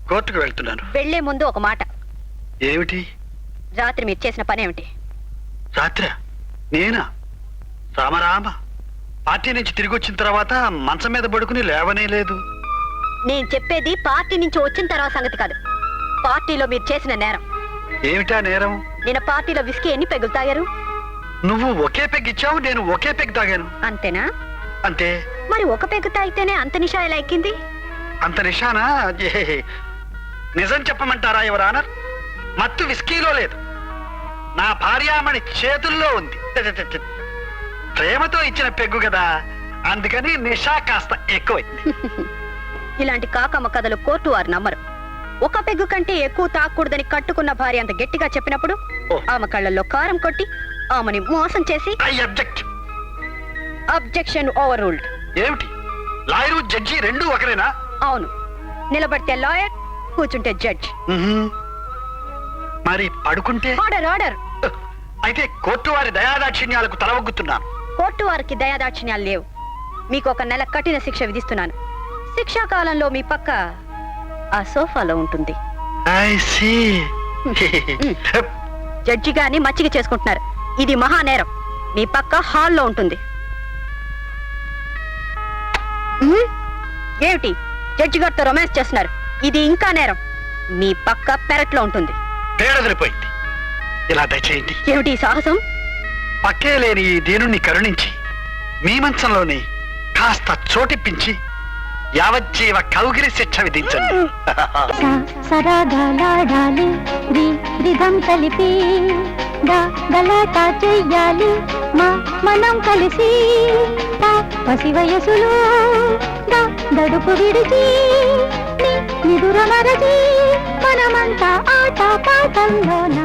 కోర్టుకు వెళ్తున్నాను. వెళ్లే ముందు ఒక మాట. ఏమిటి? రాత్రి మీరు చేసిన పని ఏమిటి? రాత్రి నేనా? రామరామ, పార్టీ నుంచి తిరిగి వచ్చిన తర్వాత మంచం మీద పడుకుని లేవనే లేదు. నేను చెప్పేది పార్టీ నుంచి వచ్చిన తర్వాత సంగతి కాదు, పార్టీలో మీరు చేసిన నేరం. ఏమిటా నేరం? నిన్న పార్టీలో విస్కీ ఎన్ని పెగ్గులు తాగారు? నువ్వు ఒకే పెగ్ ఇచ్చావు, నేను ఒకే పెగ్ తాగాను. అంతేనా? అంతే. మరి ఒక పెగ్గు తాగితేనే అంత నిషా ఎలా ఎక్కింది? అంత నిషానా? నిజం చెప్పమంటారా యువర్ ఆనర్? మత్తు విస్కీలో లేదు, నా భార్యామణి చేతుల్లో ఉంది. ప్రేమతో ఇచ్చిన పెగ్గు కదా, అందుకని నిషా కాస్త ఎక్కువైంది. ఇలాంటి కాకమ్మ కథలు కోర్టు వారు నమ్మరు. ఒక పెగ్గు కంటే ఎక్కువ తాగకూడదని కట్టుకున్న భార్య అంత గట్టిగా చెప్పినప్పుడు ఆమె కళ్ళల్లో కారం కొట్టి ఆమెని మోసం చేసి అబ్జెక్షన్ ఓవర్ రూల్డ్. ఏమిటి? లాయరు జడ్జి రెండు ఒకరేనా? అవును, నిలబడితే లాయర్, కూర్చుంటే జడ్జ్. మరి పడుకుంటే? Order order. అయితే కోర్టు వారి దయాదాక్షిణ్యాలకు తలవగ్గుతున్నాను. కోర్టు వారికి దయాదాక్షిణ్యాలు లేవు. మీకు 1 నెల కఠిన శిక్ష విధిస్తున్నాను. శిక్షా కాలంలో మీ పక్క ఆ సోఫాలో ఉంటుంది. జడ్జి గారిని మచ్చిక చేసుకుంటున్నారు, ఇది మహానేరం. మీ పక్క హాల్లో ఉంటుంది. ఏమిటి జడ్జి గారితో రొమాన్స్ చేస్తున్నారు? ఇది ఇంకా నేరం. మీ పక్క పెరట్లో ఉంటుంది. పేడదిరిపోయింది. ఇలా దయచేయండి. ఏమిటి సాహసం? పక్కే లేని ఈ దీనుణ్ణి కరుణించి మీ మంచంలోనే కాస్త చోటిప్పించి యావజ్జీవ కౌగిలి శిక్ష విధించండి. సరాగాలాడాలి, రిధం కలిపి గలాటా చెయ్యాలి మనం కలిసి. పసి వయసులో దడుపు విడిచి నిదుర మరచి మనమంతా ఆట పాటల్లోన